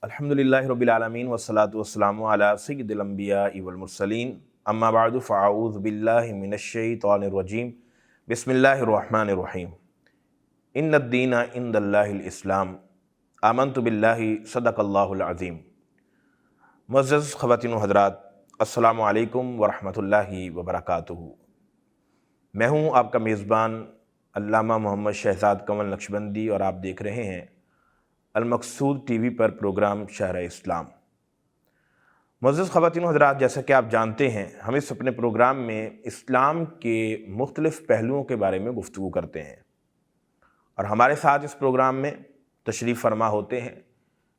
الحمدللہ رب العالمین والصلاة والسلام علی سید الانبیاء والمرسلین اما بعد فاعوذ باللہ من الشیطان الرجیم بسم اللہ الرحمن الرحیم ان الدین عند اللہ الاسلام آمنت باللہ صدق اللہ العظیم۔ معزز خواتین و حضرات، السلام علیکم ورحمۃ اللہ وبرکاتہ۔ میں ہوں آپ کا میزبان علامہ محمد شہزاد کنول نقشبندی اور آپ دیکھ رہے ہیں المقصود ٹی وی پر پروگرام شہر اسلام۔ معزز خواتین و حضرات، جیسا کہ آپ جانتے ہیں، ہم اس اپنے پروگرام میں اسلام کے مختلف پہلوؤں کے بارے میں گفتگو کرتے ہیں، اور ہمارے ساتھ اس پروگرام میں تشریف فرما ہوتے ہیں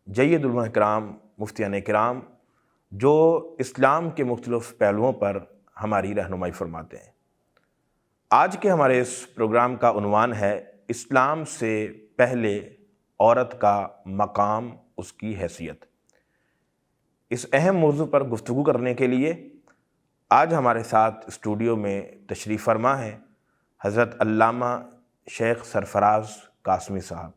جید علماء کرام، مفتیان کرام، جو اسلام کے مختلف پہلوؤں پر ہماری رہنمائی فرماتے ہیں۔ آج کے ہمارے اس پروگرام کا عنوان ہے اسلام سے پہلے عورت کا مقام، اس کی حیثیت۔ اس اہم موضوع پر گفتگو کرنے کے لیے آج ہمارے ساتھ اسٹوڈیو میں تشریف فرما ہے حضرت علامہ شیخ سرفراز قاسمی صاحب۔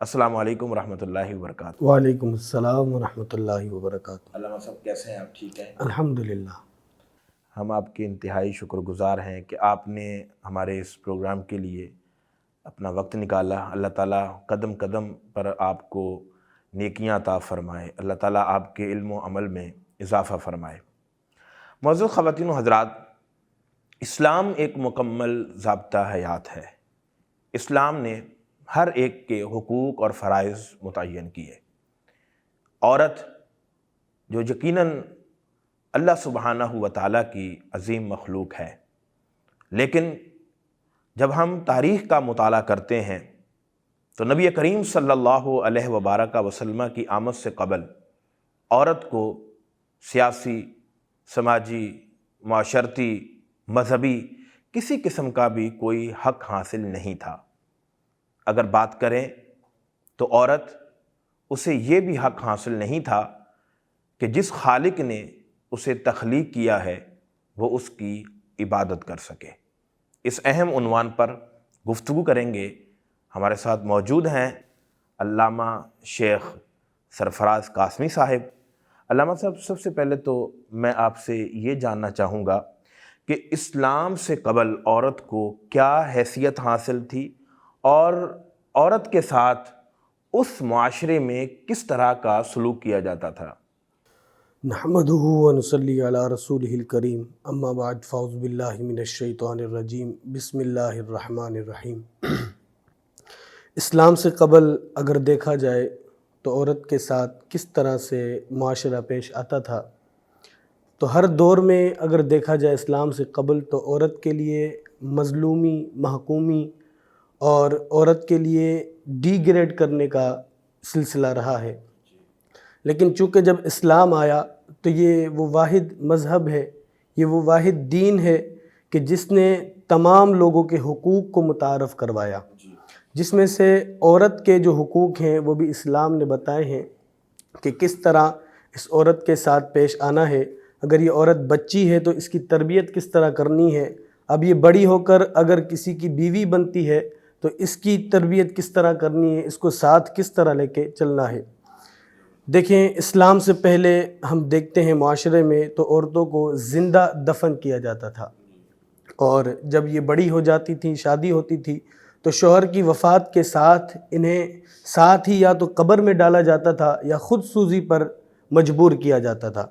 السلام علیکم ورحمۃ اللہ وبرکاتہ۔ وعلیکم السلام ورحمۃ اللہ وبرکاتہ۔ علامہ صاحب کیسے ہیں آپ؟ ٹھیک ہیں؟ الحمدللہ۔ ہم آپ کے انتہائی شکر گزار ہیں کہ آپ نے ہمارے اس پروگرام کے لیے اپنا وقت نکالا۔ اللہ تعالیٰ قدم قدم پر آپ کو نیکیاں عطا فرمائے، اللہ تعالیٰ آپ کے علم و عمل میں اضافہ فرمائے۔ معزز خواتین و حضرات، اسلام ایک مکمل ضابطہ حیات ہے۔ اسلام نے ہر ایک کے حقوق اور فرائض متعین کیے۔ عورت جو یقیناً اللہ سبحانہ و تعالیٰ کی عظیم مخلوق ہے، لیکن جب ہم تاریخ کا مطالعہ کرتے ہیں تو نبی کریم صلی اللہ علیہ وبارک وسلم کی آمد سے قبل عورت کو سیاسی، سماجی، معاشرتی، مذہبی کسی قسم کا بھی کوئی حق حاصل نہیں تھا۔ اگر بات کریں تو عورت اسے یہ بھی حق حاصل نہیں تھا کہ جس خالق نے اسے تخلیق کیا ہے وہ اس کی عبادت کر سکے۔ اس اہم عنوان پر گفتگو کریں گے۔ ہمارے ساتھ موجود ہیں علامہ شیخ سرفراز قاسمی صاحب۔ علامہ صاحب، سب سے پہلے تو میں آپ سے یہ جاننا چاہوں گا کہ اسلام سے قبل عورت کو کیا حیثیت حاصل تھی، اور عورت کے ساتھ اس معاشرے میں کس طرح کا سلوک کیا جاتا تھا؟ نحمدہ ونصلی علی رسولہ الکریم، اما بعد فاعوذ باللہ من الشیطان الرجیم، بسم اللہ الرحمن الرحیم۔ اسلام سے قبل اگر دیکھا جائے تو عورت کے ساتھ کس طرح سے معاشرہ پیش آتا تھا، تو ہر دور میں اگر دیکھا جائے اسلام سے قبل تو عورت کے لیے مظلومی، محکومی اور عورت کے لیے ڈی گریڈ کرنے کا سلسلہ رہا ہے۔ لیکن چونکہ جب اسلام آیا تو یہ وہ واحد مذہب ہے، یہ وہ واحد دین ہے کہ جس نے تمام لوگوں کے حقوق کو متعارف کروایا، جس میں سے عورت کے جو حقوق ہیں وہ بھی اسلام نے بتائے ہیں کہ کس طرح اس عورت کے ساتھ پیش آنا ہے۔ اگر یہ عورت بچی ہے تو اس کی تربیت کس طرح کرنی ہے، اب یہ بڑی ہو کر اگر کسی کی بیوی بنتی ہے تو اس کی تربیت کس طرح کرنی ہے، اس کو ساتھ کس طرح لے کے چلنا ہے۔ دیکھیں، اسلام سے پہلے ہم دیکھتے ہیں معاشرے میں تو عورتوں کو زندہ دفن کیا جاتا تھا، اور جب یہ بڑی ہو جاتی تھی، شادی ہوتی تھی، تو شوہر کی وفات کے ساتھ انہیں ساتھ ہی یا تو قبر میں ڈالا جاتا تھا یا خود سوزی پر مجبور کیا جاتا تھا۔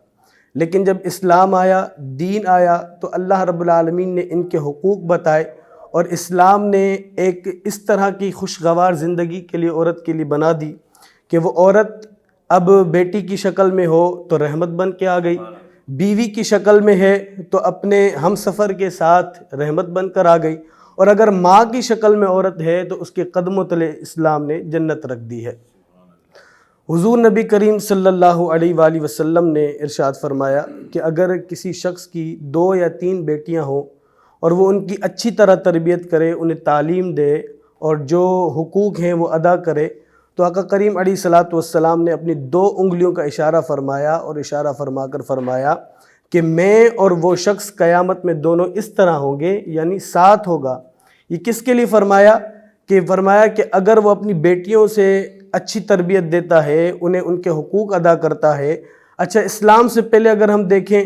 لیکن جب اسلام آیا، دین آیا، تو اللہ رب العالمین نے ان کے حقوق بتائے، اور اسلام نے ایک اس طرح کی خوشگوار زندگی کے لیے عورت کے لیے بنا دی کہ وہ عورت اب بیٹی کی شکل میں ہو تو رحمت بن کے آ گئی، بیوی کی شکل میں ہے تو اپنے ہم سفر کے ساتھ رحمت بن کر آ گئی، اور اگر ماں کی شکل میں عورت ہے تو اس کے قدموں تلے اسلام نے جنت رکھ دی ہے۔ حضور نبی کریم صلی اللہ علیہ وآلہ وسلم نے ارشاد فرمایا کہ اگر کسی شخص کی 2 یا 3 بیٹیاں ہوں اور وہ ان کی اچھی طرح تربیت کرے، انہیں تعلیم دے اور جو حقوق ہیں وہ ادا کرے، تو آقا کریم علیہ الصلاۃ والسلام نے اپنی 2 انگلیوں کا اشارہ فرمایا، اور اشارہ فرما کر فرمایا کہ میں اور وہ شخص قیامت میں دونوں اس طرح ہوں گے، یعنی ساتھ ہوگا۔ یہ کس کے لیے فرمایا؟ کہ اگر وہ اپنی بیٹیوں سے اچھی تربیت دیتا ہے، انہیں ان کے حقوق ادا کرتا ہے۔ اچھا، اسلام سے پہلے اگر ہم دیکھیں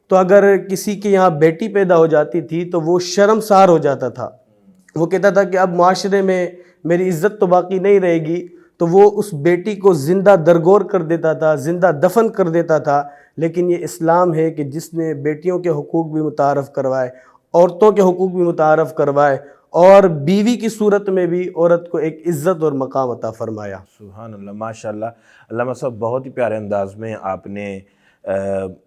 تو اگر کسی کے یہاں بیٹی پیدا ہو جاتی تھی تو وہ شرمسار ہو جاتا تھا، وہ کہتا تھا کہ اب معاشرے میں میری عزت تو باقی نہیں رہے گی، تو وہ اس بیٹی کو زندہ درگور کر دیتا تھا، زندہ دفن کر دیتا تھا۔ لیکن یہ اسلام ہے کہ جس نے بیٹیوں کے حقوق بھی متعارف کروائے، عورتوں کے حقوق بھی متعارف کروائے، اور بیوی کی صورت میں بھی عورت کو ایک عزت اور مقام عطا فرمایا۔ سبحان اللہ، ماشاءاللہ۔ علامہ صاحب بہت ہی پیارے انداز میں آپ نے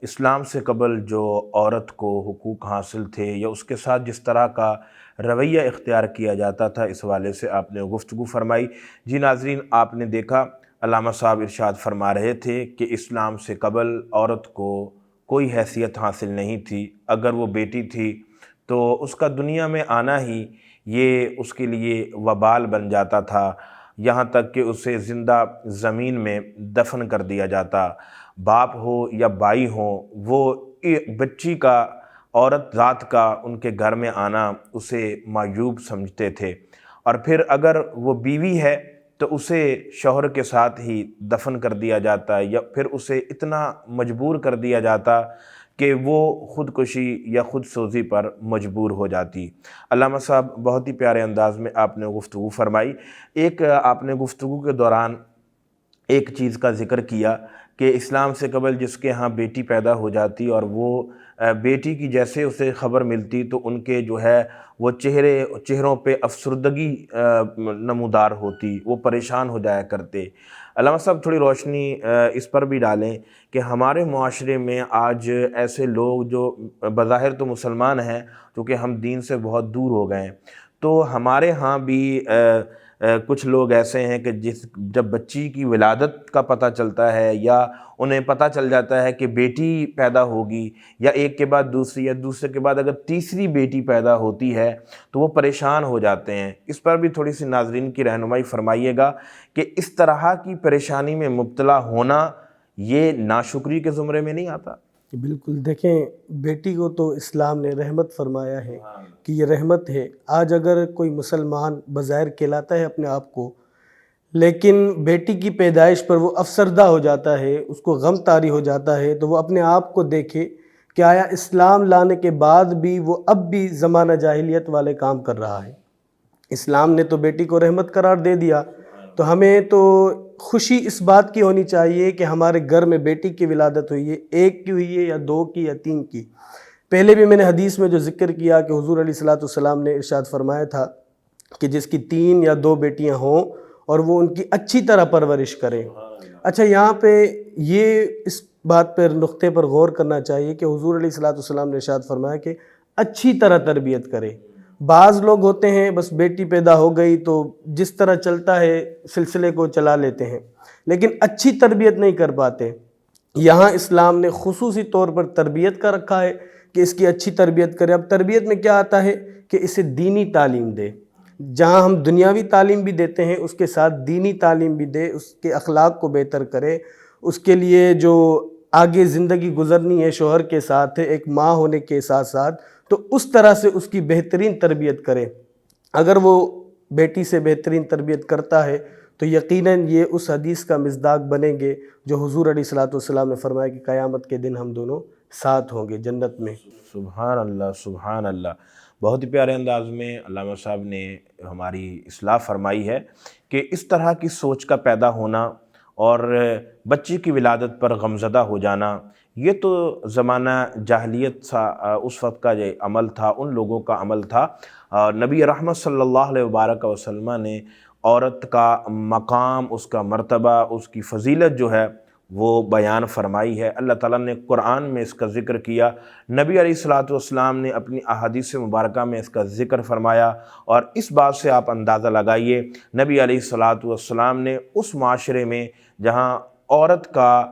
اسلام سے قبل جو عورت کو حقوق حاصل تھے یا اس کے ساتھ جس طرح کا رویہ اختیار کیا جاتا تھا، اس حوالے سے آپ نے گفتگو فرمائی۔ جی ناظرین، آپ نے دیکھا علامہ صاحب ارشاد فرما رہے تھے کہ اسلام سے قبل عورت کو کوئی حیثیت حاصل نہیں تھی، اگر وہ بیٹی تھی تو اس کا دنیا میں آنا ہی یہ اس کے لیے وبال بن جاتا تھا، یہاں تک کہ اسے زندہ زمین میں دفن کر دیا جاتا۔ باپ ہو یا بھائی ہو، وہ بچی کا، عورت ذات کا ان کے گھر میں آنا اسے معیوب سمجھتے تھے، اور پھر اگر وہ بیوی ہے تو اسے شوہر کے ساتھ ہی دفن کر دیا جاتا، یا پھر اسے اتنا مجبور کر دیا جاتا کہ وہ خودکشی یا خود سوزی پر مجبور ہو جاتی۔ علامہ صاحب بہت ہی پیارے انداز میں آپ نے گفتگو فرمائی۔ ایک آپ نے گفتگو کے دوران ایک چیز کا ذکر کیا کہ اسلام سے قبل جس کے ہاں بیٹی پیدا ہو جاتی اور وہ بیٹی کی جیسے اسے خبر ملتی تو ان کے جو ہے وہ چہروں پہ افسردگی نمودار ہوتی، وہ پریشان ہو جایا کرتے۔ علامہ صاحب تھوڑی روشنی اس پر بھی ڈالیں کہ ہمارے معاشرے میں آج ایسے لوگ جو بظاہر تو مسلمان ہیں، کیونکہ ہم دین سے بہت دور ہو گئے ہیں، تو ہمارے ہاں بھی کچھ لوگ ایسے ہیں کہ جب بچی کی ولادت کا پتہ چلتا ہے یا انہیں پتہ چل جاتا ہے کہ بیٹی پیدا ہوگی، یا ایک کے بعد دوسری یا دوسرے کے بعد اگر تیسری بیٹی پیدا ہوتی ہے تو وہ پریشان ہو جاتے ہیں۔ اس پر بھی تھوڑی سی ناظرین کی رہنمائی فرمائیے گا کہ اس طرح کی پریشانی میں مبتلا ہونا یہ ناشکری کے زمرے میں نہیں آتا؟ بالکل، دیکھیں بیٹی کو تو اسلام نے رحمت فرمایا ہے کہ یہ رحمت ہے۔ آج اگر کوئی مسلمان بظاہر کہلاتا ہے اپنے آپ کو، لیکن بیٹی کی پیدائش پر وہ افسردہ ہو جاتا ہے، اس کو غم طاری ہو جاتا ہے، تو وہ اپنے آپ کو دیکھے کہ آیا اسلام لانے کے بعد بھی وہ اب بھی زمانہ جاہلیت والے کام کر رہا ہے۔ اسلام نے تو بیٹی کو رحمت قرار دے دیا، تو ہمیں تو خوشی اس بات کی ہونی چاہیے کہ ہمارے گھر میں بیٹی کی ولادت ہوئی ہے، ایک کی ہوئی ہے یا دو کی یا تین کی۔ پہلے بھی میں نے حدیث میں جو ذکر کیا کہ حضور علیہ الصلوۃ والسلام نے ارشاد فرمایا تھا کہ جس کی 3 یا 2 بیٹیاں ہوں اور وہ ان کی اچھی طرح پرورش کرے۔ اچھا، یہاں پہ یہ اس بات پر نقطے پر غور کرنا چاہیے کہ حضور علیہ الصلوۃ والسلام نے ارشاد فرمایا کہ اچھی طرح تربیت کرے۔ بعض لوگ ہوتے ہیں بس بیٹی پیدا ہو گئی تو جس طرح چلتا ہے سلسلے کو چلا لیتے ہیں، لیکن اچھی تربیت نہیں کر پاتے۔ یہاں اسلام نے خصوصی طور پر تربیت کا رکھا ہے کہ اس کی اچھی تربیت کرے۔ اب تربیت میں کیا آتا ہے کہ اسے دینی تعلیم دے، جہاں ہم دنیاوی تعلیم بھی دیتے ہیں اس کے ساتھ دینی تعلیم بھی دے، اس کے اخلاق کو بہتر کرے، اس کے لیے جو آگے زندگی گزرنی ہے شوہر کے ساتھ ایک ماں ہونے کے ساتھ ساتھ، تو اس طرح سے اس کی بہترین تربیت کرے۔ اگر وہ بیٹی سے بہترین تربیت کرتا ہے تو یقیناً یہ اس حدیث کا مصداق بنیں گے جو حضور علیہ الصلوۃ والسلام نے فرمایا کہ قیامت کے دن ہم دونوں ساتھ ہوں گے جنت میں۔ سبحان اللہ، سبحان اللہ۔ بہت ہی پیارے انداز میں علامہ صاحب نے ہماری اصلاح فرمائی ہے کہ اس طرح کی سوچ کا پیدا ہونا اور بچی کی ولادت پر غمزدہ ہو جانا، یہ تو زمانہ جاہلیت سا اس وقت کا جو عمل تھا، ان لوگوں کا عمل تھا۔ نبی رحمت صلی اللہ علیہ وبارک وسلم نے عورت کا مقام، اس کا مرتبہ، اس کی فضیلت جو ہے وہ بیان فرمائی ہے۔ اللہ تعالیٰ نے قرآن میں اس کا ذکر کیا، نبی علیہ الصلوۃ والسلام نے اپنی احادیث مبارکہ میں اس کا ذکر فرمایا، اور اس بات سے آپ اندازہ لگائیے نبی علیہ الصلوۃ والسلام نے اس معاشرے میں جہاں عورت کا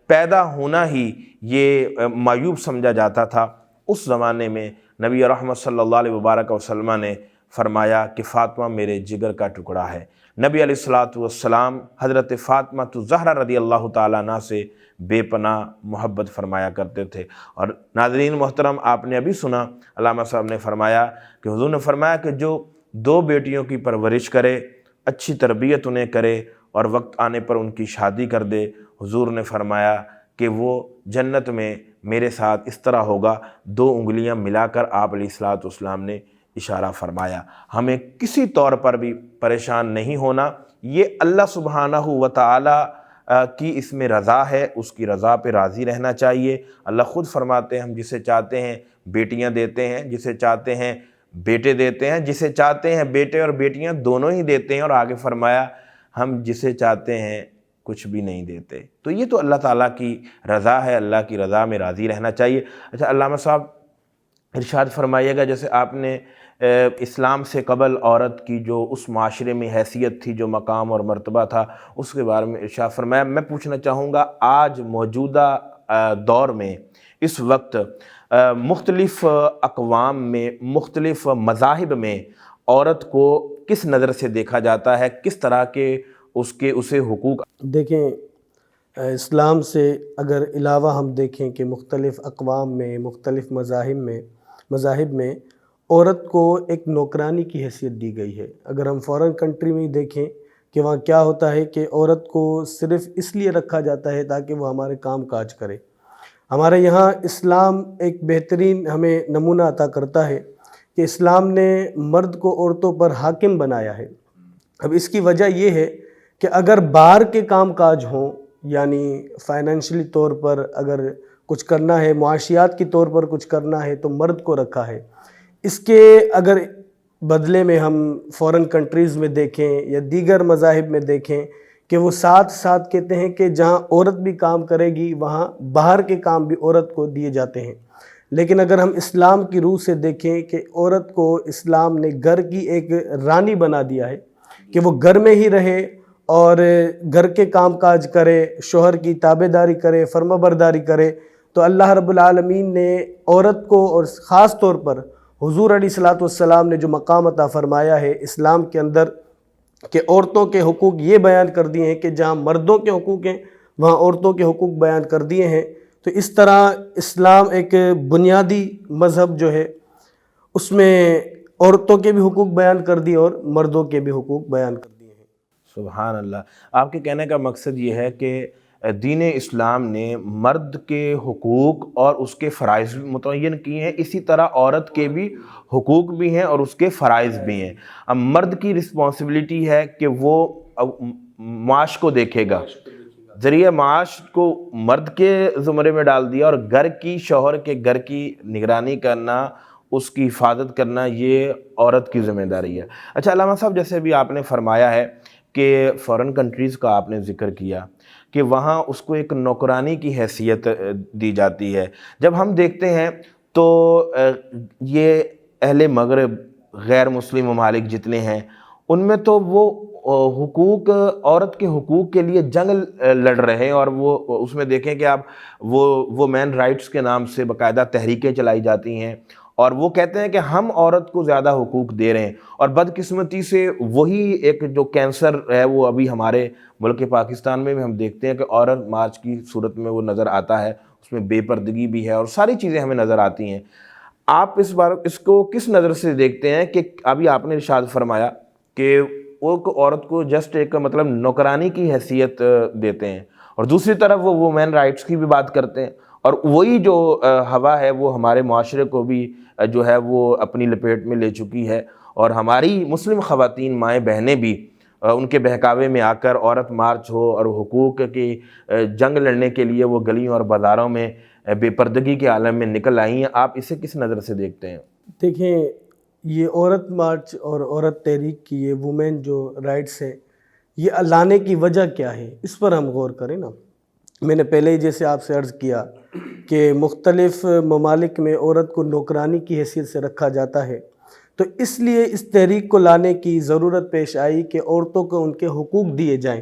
پیدا ہونا ہی یہ معیوب سمجھا جاتا تھا، اس زمانے میں نبی رحمت صلی اللہ علیہ وبارک وسلم نے فرمایا کہ فاطمہ میرے جگر کا ٹکڑا ہے۔ نبی علیہ الصلوۃ والسلام حضرت فاطمہ الزہرا رضی اللہ تعالیٰ عنہ سے بے پناہ محبت فرمایا کرتے تھے۔ اور ناظرین محترم، آپ نے ابھی سنا علامہ صاحب نے فرمایا کہ حضور نے فرمایا کہ جو 2 بیٹیوں کی پرورش کرے، اچھی تربیت انہیں کرے اور وقت آنے پر ان کی شادی کر دے۔ حضور نے فرمایا کہ وہ جنت میں میرے ساتھ اس طرح ہوگا، 2 انگلیاں ملا کر آپ علیہ الصلوۃ والسلام نے اشارہ فرمایا۔ ہمیں کسی طور پر بھی پریشان نہیں ہونا، یہ اللہ سبحانہ و تعالی کی اس میں رضا ہے، اس کی رضا پہ راضی رہنا چاہیے۔ اللہ خود فرماتے ہیں ہم جسے چاہتے ہیں بیٹیاں دیتے ہیں، جسے چاہتے ہیں بیٹے دیتے ہیں، جسے چاہتے ہیں بیٹے اور بیٹیاں دونوں ہی دیتے ہیں، اور آگے فرمایا ہم جسے چاہتے ہیں کچھ بھی نہیں دیتے۔ تو یہ تو اللہ تعالیٰ کی رضا ہے، اللہ کی رضا میں راضی رہنا چاہیے۔ اچھا علامہ صاحب ارشاد فرمائیے گا، جیسے آپ نے اسلام سے قبل عورت کی جو اس معاشرے میں حیثیت تھی، جو مقام اور مرتبہ تھا، اس کے بارے میں ارشاد فرمایا۔ میں پوچھنا چاہوں گا آج موجودہ دور میں اس وقت مختلف اقوام میں، مختلف مذاہب میں عورت کو کس نظر سے دیکھا جاتا ہے، کس طرح کے اسے حقوق؟ دیکھیں، اسلام سے اگر علاوہ ہم دیکھیں کہ مختلف اقوام میں، مختلف مذاہب میں عورت کو ایک نوکرانی کی حیثیت دی گئی ہے۔ اگر ہم فورن کنٹری میں دیکھیں کہ وہاں کیا ہوتا ہے کہ عورت کو صرف اس لیے رکھا جاتا ہے تاکہ وہ ہمارے کام کاج کرے۔ ہمارے یہاں اسلام ایک بہترین ہمیں نمونہ عطا کرتا ہے کہ اسلام نے مرد کو عورتوں پر حاکم بنایا ہے۔ اب اس کی وجہ یہ ہے کہ اگر باہر کے کام کاج ہوں، یعنی فائنینشلی طور پر اگر کچھ کرنا ہے، معاشیات کی طور پر کچھ کرنا ہے، تو مرد کو رکھا ہے۔ اس کے اگر بدلے میں ہم فورن کنٹریز میں دیکھیں یا دیگر مذاہب میں دیکھیں کہ وہ ساتھ ساتھ کہتے ہیں کہ جہاں عورت بھی کام کرے گی وہاں باہر کے کام بھی عورت کو دیے جاتے ہیں۔ لیکن اگر ہم اسلام کی روح سے دیکھیں کہ عورت کو اسلام نے گھر کی ایک رانی بنا دیا ہے کہ وہ گھر میں ہی رہے اور گھر کے کام کاج کرے، شوہر کی تابع داری کرے، فرما برداری کرے، تو اللہ رب العالمین نے عورت کو اور خاص طور پر حضور علیہ الصلوۃ والسلام نے جو مقام عطا فرمایا ہے اسلام کے اندر کہ عورتوں کے حقوق یہ بیان کر دیے ہیں کہ جہاں مردوں کے حقوق ہیں وہاں عورتوں کے حقوق بیان کر دیے ہیں۔ تو اس طرح اسلام ایک بنیادی مذہب جو ہے اس میں عورتوں کے بھی حقوق بیان کر دیے اور مردوں کے بھی حقوق بیان کر دیے ہیں۔ سبحان اللہ۔ آپ کے کہنے کا مقصد یہ ہے کہ دین اسلام نے مرد کے حقوق اور اس کے فرائض بھی متعین کیے ہیں، اسی طرح عورت کے بھی حقوق بھی ہیں اور اس کے فرائض بھی ہیں۔ اب مرد کی رسپانسبلٹی ہے کہ وہ معاش کو دیکھے گا، ذریعہ معاش کو مرد کے زمرے میں ڈال دیا، اور گھر کی، شوہر کے گھر کی نگرانی کرنا، اس کی حفاظت کرنا یہ عورت کی ذمہ داری ہے۔ اچھا علامہ صاحب، جیسے ابھی آپ نے فرمایا ہے کہ فورن کنٹریز کا آپ نے ذکر کیا کہ وہاں اس کو ایک نوکرانی کی حیثیت دی جاتی ہے۔ جب ہم دیکھتے ہیں تو یہ اہل مغرب، غیر مسلم ممالک جتنے ہیں، ان میں تو وہ حقوق، عورت کے حقوق کے لیے جنگ لڑ رہے ہیں، اور وہ اس میں دیکھیں کہ آپ وہ مین رائٹس کے نام سے باقاعدہ تحریکیں چلائی جاتی ہیں، اور وہ کہتے ہیں کہ ہم عورت کو زیادہ حقوق دے رہے ہیں، اور بدقسمتی سے وہی ایک جو کینسر ہے وہ ابھی ہمارے ملک پاکستان میں بھی ہم دیکھتے ہیں کہ عورت مارچ کی صورت میں وہ نظر آتا ہے، اس میں بے پردگی بھی ہے اور ساری چیزیں ہمیں نظر آتی ہیں۔ آپ اس کو کس نظر سے دیکھتے ہیں کہ ابھی آپ نے ارشاد فرمایا کہ وہ عورت کو جسٹ ایک مطلب نوکرانی کی حیثیت دیتے ہیں، اور دوسری طرف وہ وومین رائٹس کی بھی بات کرتے ہیں، اور وہی جو ہوا ہے وہ ہمارے معاشرے کو بھی جو ہے وہ اپنی لپیٹ میں لے چکی ہے، اور ہماری مسلم خواتین، مائیں بہنیں بھی ان کے بہکاوے میں آ کر عورت مارچ ہو اور حقوق کی جنگ لڑنے کے لیے وہ گلیوں اور بازاروں میں بے پردگی کے عالم میں نکل آئی ہیں۔ آپ اسے کس نظر سے دیکھتے ہیں؟ دیکھیں، یہ عورت مارچ اور عورت تحریک کی یہ وومین جو رائٹس ہیں، یہ لانے کی وجہ کیا ہے، اس پر ہم غور کریں نا۔ میں نے پہلے ہی جیسے آپ سے عرض کیا کہ مختلف ممالک میں عورت کو نوکرانی کی حیثیت سے رکھا جاتا ہے، تو اس لیے اس تحریک کو لانے کی ضرورت پیش آئی کہ عورتوں کو ان کے حقوق دیے جائیں۔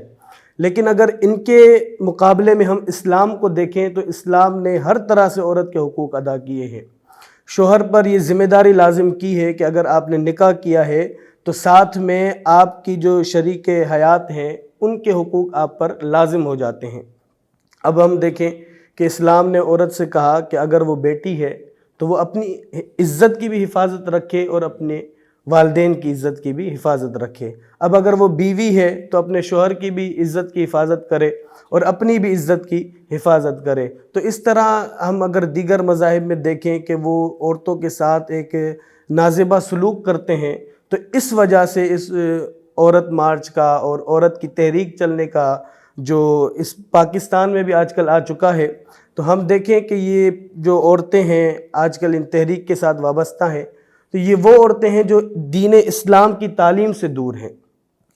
لیکن اگر ان کے مقابلے میں ہم اسلام کو دیکھیں تو اسلام نے ہر طرح سے عورت کے حقوق ادا کیے ہیں۔ شوہر پر یہ ذمہ داری لازم کی ہے کہ اگر آپ نے نکاح کیا ہے تو ساتھ میں آپ کی جو شریک حیات ہیں ان کے حقوق آپ پر لازم ہو جاتے ہیں۔ اب ہم دیکھیں کہ اسلام نے عورت سے کہا کہ اگر وہ بیٹی ہے تو وہ اپنی عزت کی بھی حفاظت رکھے اور اپنے والدین کی عزت کی بھی حفاظت رکھے۔ اب اگر وہ بیوی ہے تو اپنے شوہر کی بھی عزت کی حفاظت کرے اور اپنی بھی عزت کی حفاظت کرے۔ تو اس طرح ہم اگر دیگر مذاہب میں دیکھیں کہ وہ عورتوں کے ساتھ ایک نازیبہ سلوک کرتے ہیں، تو اس وجہ سے اس عورت مارچ کا اور عورت کی تحریک چلنے کا جو اس پاکستان میں بھی آج کل آ چکا ہے، تو ہم دیکھیں کہ یہ جو عورتیں ہیں آج کل ان تحریک کے ساتھ وابستہ ہیں، تو یہ وہ عورتیں ہیں جو دین اسلام کی تعلیم سے دور ہیں۔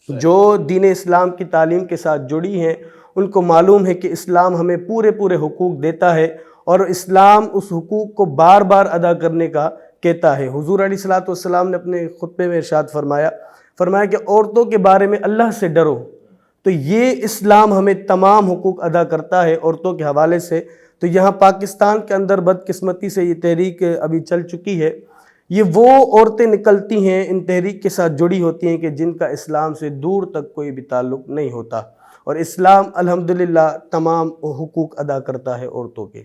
جو دین اسلام کی تعلیم کے ساتھ جڑی ہیں ان کو معلوم ہے کہ اسلام ہمیں پورے حقوق دیتا ہے اور اسلام اس حقوق کو بار بار ادا کرنے کا کہتا ہے۔ حضور علیہ الصلوۃ والسلام نے اپنے خطبے میں ارشاد فرمایا کہ عورتوں کے بارے میں اللہ سے ڈرو۔ تو یہ اسلام ہمیں تمام حقوق ادا کرتا ہے عورتوں کے حوالے سے۔ تو یہاں پاکستان کے اندر بدقسمتی سے یہ تحریک ابھی چل چکی ہے۔ یہ وہ عورتیں نکلتی ہیں ان تحریک کے ساتھ جڑی ہوتی ہیں کہ جن کا اسلام سے دور تک کوئی بھی تعلق نہیں ہوتا، اور اسلام الحمدللہ تمام حقوق ادا کرتا ہے عورتوں کے۔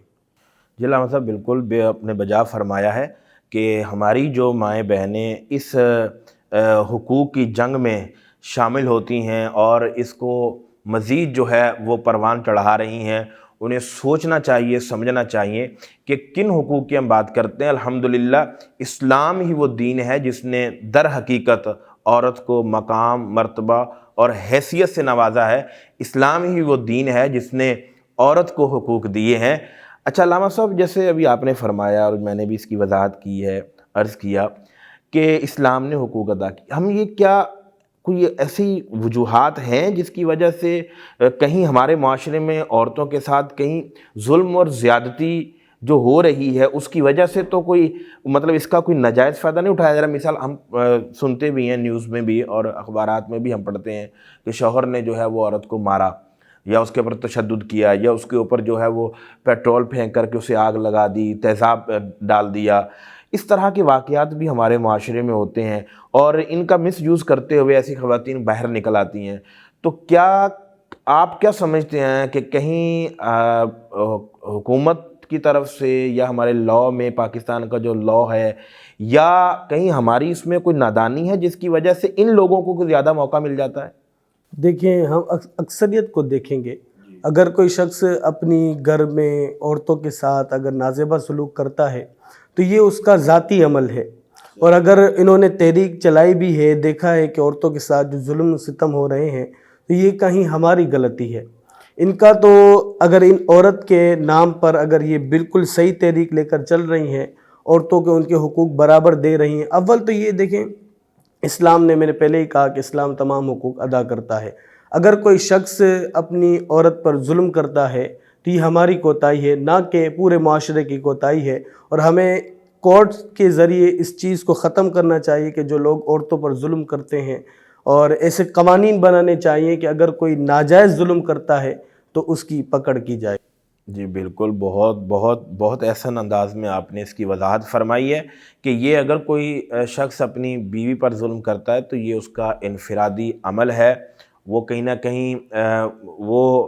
جی علامہ صاحب، بالکل اپنے بجا فرمایا ہے کہ ہماری جو مائیں بہنیں اس حقوق کی جنگ میں شامل ہوتی ہیں اور اس کو مزید جو ہے وہ پروان چڑھا رہی ہیں، انہیں سوچنا چاہیے، سمجھنا چاہیے کہ کن حقوق کی ہم بات کرتے ہیں۔ الحمدللہ اسلام ہی وہ دین ہے جس نے در حقیقت عورت کو مقام، مرتبہ اور حیثیت سے نوازا ہے۔ اسلام ہی وہ دین ہے جس نے عورت کو حقوق دیے ہیں۔ اچھا علامہ صاحب، جیسے ابھی آپ نے فرمایا اور میں نے بھی اس کی وضاحت کی ہے، عرض کیا کہ اسلام نے حقوق ادا کی، ہم یہ کیا کوئی ایسی وجوہات ہیں جس کی وجہ سے کہیں ہمارے معاشرے میں عورتوں کے ساتھ کہیں ظلم اور زیادتی جو ہو رہی ہے اس کی وجہ سے تو کوئی مطلب اس کا کوئی ناجائز فائدہ نہیں اٹھایا جا رہا؟ مثال ہم سنتے بھی ہیں، نیوز میں بھی اور اخبارات میں بھی ہم پڑھتے ہیں کہ شوہر نے جو ہے وہ عورت کو مارا یا اس کے اوپر تشدد کیا یا اس کے اوپر جو ہے وہ پیٹرول پھینک کر کے اسے آگ لگا دی، تیزاب ڈال دیا۔ اس طرح کے واقعات بھی ہمارے معاشرے میں ہوتے ہیں اور ان کا مس یوز کرتے ہوئے ایسی خواتین باہر نکل آتی ہیں۔ تو کیا آپ کیا سمجھتے ہیں کہ کہیں حکومت کی طرف سے یا ہمارے لاء میں، پاکستان کا جو لاء ہے، یا کہیں ہماری اس میں کوئی نادانی ہے جس کی وجہ سے ان لوگوں کو زیادہ موقع مل جاتا ہے؟ دیکھیں، ہم اکثریت کو دیکھیں گے، اگر کوئی شخص اپنی گھر میں عورتوں کے ساتھ اگر نازیبہ سلوک کرتا ہے تو یہ اس کا ذاتی عمل ہے، اور اگر انہوں نے تحریک چلائی بھی ہے، دیکھا ہے کہ عورتوں کے ساتھ جو ظلم و ستم ہو رہے ہیں، تو یہ کہیں ہماری غلطی ہے ان کا۔ تو اگر ان عورت کے نام پر اگر یہ بالکل صحیح تحریک لے کر چل رہی ہیں، عورتوں کے ان کے حقوق برابر دے رہی ہیں، اول تو یہ دیکھیں اسلام نے، میں نے پہلے ہی کہا کہ اسلام تمام حقوق ادا کرتا ہے۔ اگر کوئی شخص اپنی عورت پر ظلم کرتا ہے تو یہ ہماری کوتاہی ہے، نہ کہ پورے معاشرے کی کوتاہی ہے، اور ہمیں کورٹ کے ذریعے اس چیز کو ختم کرنا چاہیے کہ جو لوگ عورتوں پر ظلم کرتے ہیں، اور ایسے قوانین بنانے چاہیے کہ اگر کوئی ناجائز ظلم کرتا ہے تو اس کی پکڑ کی جائے۔ جی بالکل، بہت احسن انداز میں آپ نے اس کی وضاحت فرمائی ہے کہ یہ اگر کوئی شخص اپنی بیوی پر ظلم کرتا ہے تو یہ اس کا انفرادی عمل ہے، وہ کہیں نہ کہیں وہ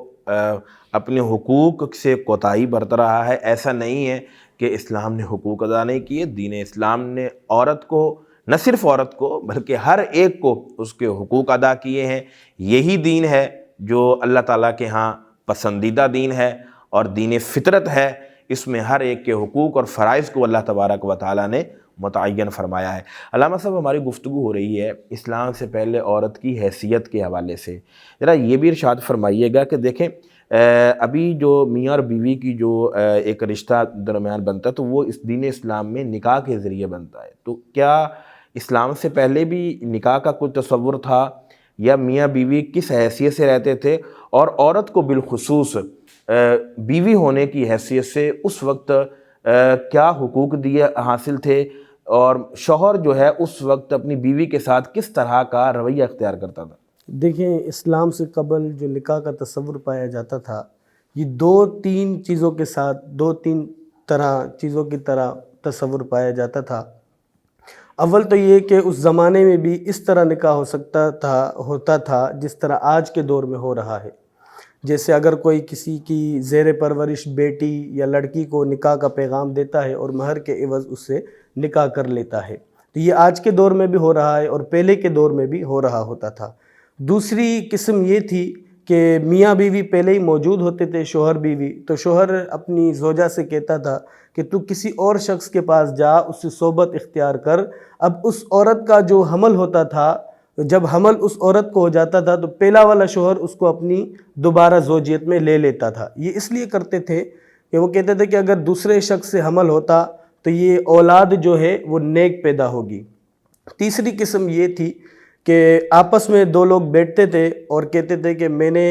اپنے حقوق سے کوتاہی برت رہا ہے۔ ایسا نہیں ہے کہ اسلام نے حقوق ادا نہیں کیے، دین اسلام نے عورت کو، نہ صرف عورت کو بلکہ ہر ایک کو اس کے حقوق ادا کیے ہیں۔ یہی دین ہے جو اللہ تعالیٰ کے ہاں پسندیدہ دین ہے اور دین فطرت ہے۔ اس میں ہر ایک کے حقوق اور فرائض کو اللہ تبارک و تعالیٰ نے متعین فرمایا ہے۔ علامہ صاحب، ہماری گفتگو ہو رہی ہے اسلام سے پہلے عورت کی حیثیت کے حوالے سے، ذرا یہ بھی ارشاد فرمائیے گا کہ دیکھیں ابھی جو میاں اور بیوی کی جو ایک رشتہ درمیان بنتا ہے تو وہ اس دین اسلام میں نکاح کے ذریعے بنتا ہے، تو کیا اسلام سے پہلے بھی نکاح کا کوئی تصور تھا، یا میاں بیوی کس حیثیت سے رہتے تھے، اور عورت کو بالخصوص بیوی ہونے کی حیثیت سے اس وقت کیا حقوق دیے حاصل تھے، اور شوہر جو ہے اس وقت اپنی بیوی کے ساتھ کس طرح کا رویہ اختیار کرتا تھا؟ دیکھیں، اسلام سے قبل جو نکاح کا تصور پایا جاتا تھا، یہ دو تین چیزوں کے ساتھ، دو تین چیزوں کی طرح تصور پایا جاتا تھا۔ اول تو یہ کہ اس زمانے میں بھی اس طرح نکاح ہوتا تھا جس طرح آج کے دور میں ہو رہا ہے۔ جیسے اگر کوئی کسی کی زیر پرورش بیٹی یا لڑکی کو نکاح کا پیغام دیتا ہے اور مہر کے عوض اس سے نکاح کر لیتا ہے، تو یہ آج کے دور میں بھی ہو رہا ہے اور پہلے کے دور میں بھی ہو رہا ہوتا تھا۔ دوسری قسم یہ تھی کہ میاں بیوی پہلے ہی موجود ہوتے تھے، شوہر بیوی، تو شوہر اپنی زوجہ سے کہتا تھا کہ تو کسی اور شخص کے پاس جا، اس سے صحبت اختیار کر۔ اب اس عورت کا جو حمل ہوتا تھا، جب حمل اس عورت کو ہو جاتا تھا تو پہلا والا شوہر اس کو اپنی دوبارہ زوجیت میں لے لیتا تھا۔ یہ اس لیے کرتے تھے کہ وہ کہتے تھے کہ اگر دوسرے شخص سے حمل ہوتا تو یہ اولاد جو ہے وہ نیک پیدا ہوگی۔ تیسری قسم یہ تھی کہ آپس میں دو لوگ بیٹھتے تھے اور کہتے تھے کہ میں نے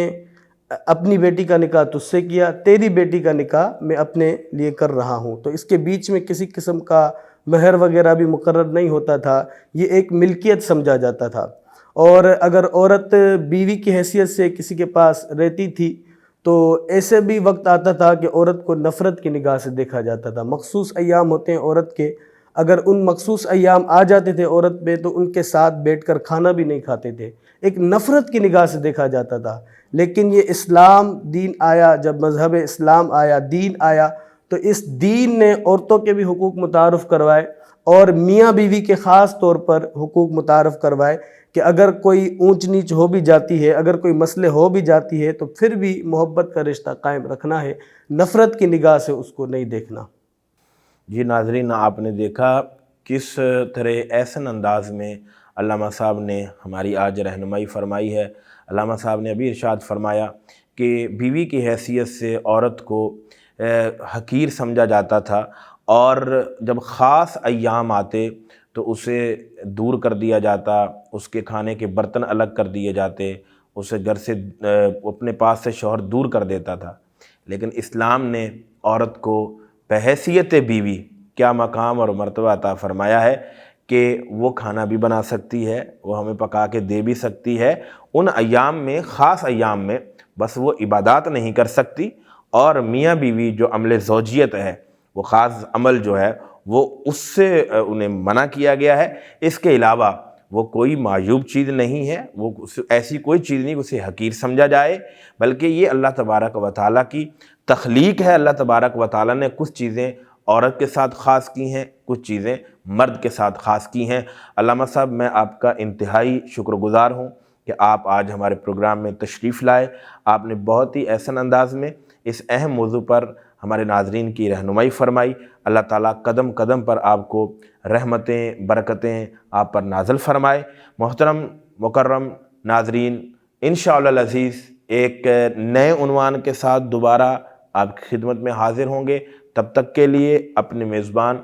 اپنی بیٹی کا نکاح تجھ سے کیا، تیری بیٹی کا نکاح میں اپنے لیے کر رہا ہوں۔ تو اس کے بیچ میں کسی قسم کا مہر وغیرہ بھی مقرر نہیں ہوتا تھا، یہ ایک ملکیت سمجھا جاتا تھا۔ اور اگر عورت بیوی کی حیثیت سے کسی کے پاس رہتی تھی تو ایسے بھی وقت آتا تھا کہ عورت کو نفرت کی نگاہ سے دیکھا جاتا تھا۔ مخصوص ایام ہوتے ہیں عورت کے، اگر ان مخصوص ایام آ جاتے تھے عورت پہ تو ان کے ساتھ بیٹھ کر کھانا بھی نہیں کھاتے تھے، ایک نفرت کی نگاہ سے دیکھا جاتا تھا۔ لیکن یہ اسلام دین آیا، جب مذہب اسلام آیا، دین آیا، تو اس دین نے عورتوں کے بھی حقوق متعارف کروائے اور میاں بیوی کے خاص طور پر حقوق متعارف کروائے کہ اگر کوئی اونچ نیچ ہو بھی جاتی ہے، اگر کوئی مسئلے ہو بھی جاتی ہے تو پھر بھی محبت کا رشتہ قائم رکھنا ہے، نفرت کی نگاہ سے اس کو نہیں دیکھنا۔ جی ناظرین، آپ نے دیکھا کس طرح احسن انداز میں علامہ صاحب نے ہماری آج رہنمائی فرمائی ہے۔ علامہ صاحب نے ابھی ارشاد فرمایا کہ بیوی کی حیثیت سے عورت کو حقیر سمجھا جاتا تھا، اور جب خاص ایام آتے تو اسے دور کر دیا جاتا، اس کے کھانے کے برتن الگ کر دیے جاتے، اسے گھر سے اپنے پاس سے شوہر دور کر دیتا تھا۔ لیکن اسلام نے عورت کو بحیثیت بیوی کیا مقام اور مرتبہ عطا فرمایا ہے کہ وہ کھانا بھی بنا سکتی ہے، وہ ہمیں پکا کے دے بھی سکتی ہے۔ ان ایام میں، خاص ایام میں، بس وہ عبادات نہیں کر سکتی، اور میاں بیوی جو عمل زوجیت ہے، وہ خاص عمل جو ہے وہ اس سے انہیں منع کیا گیا ہے۔ اس کے علاوہ وہ کوئی معیوب چیز نہیں ہے، وہ ایسی کوئی چیز نہیں اسے حقیر سمجھا جائے، بلکہ یہ اللہ تبارک و تعالیٰ کی تخلیق ہے۔ اللہ تبارک و تعالیٰ نے کچھ چیزیں عورت کے ساتھ خاص کی ہیں، کچھ چیزیں مرد کے ساتھ خاص کی ہیں۔ علامہ صاحب، میں آپ کا انتہائی شکر گزار ہوں کہ آپ آج ہمارے پروگرام میں تشریف لائے۔ آپ نے بہت ہی احسن انداز میں اس اہم موضوع پر ہمارے ناظرین کی رہنمائی فرمائی۔ اللہ تعالیٰ قدم قدم پر آپ کو رحمتیں، برکتیں آپ پر نازل فرمائے۔ محترم مکرم ناظرین، انشاءاللہ العزیز ایک نئے عنوان کے ساتھ دوبارہ آپ کی خدمت میں حاضر ہوں گے۔ تب تک کے لیے اپنے میزبان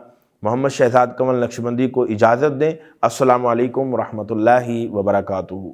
محمد شہزاد کمل نقشبندی کو اجازت دیں۔ السلام علیکم ورحمۃ اللہ وبرکاتہ۔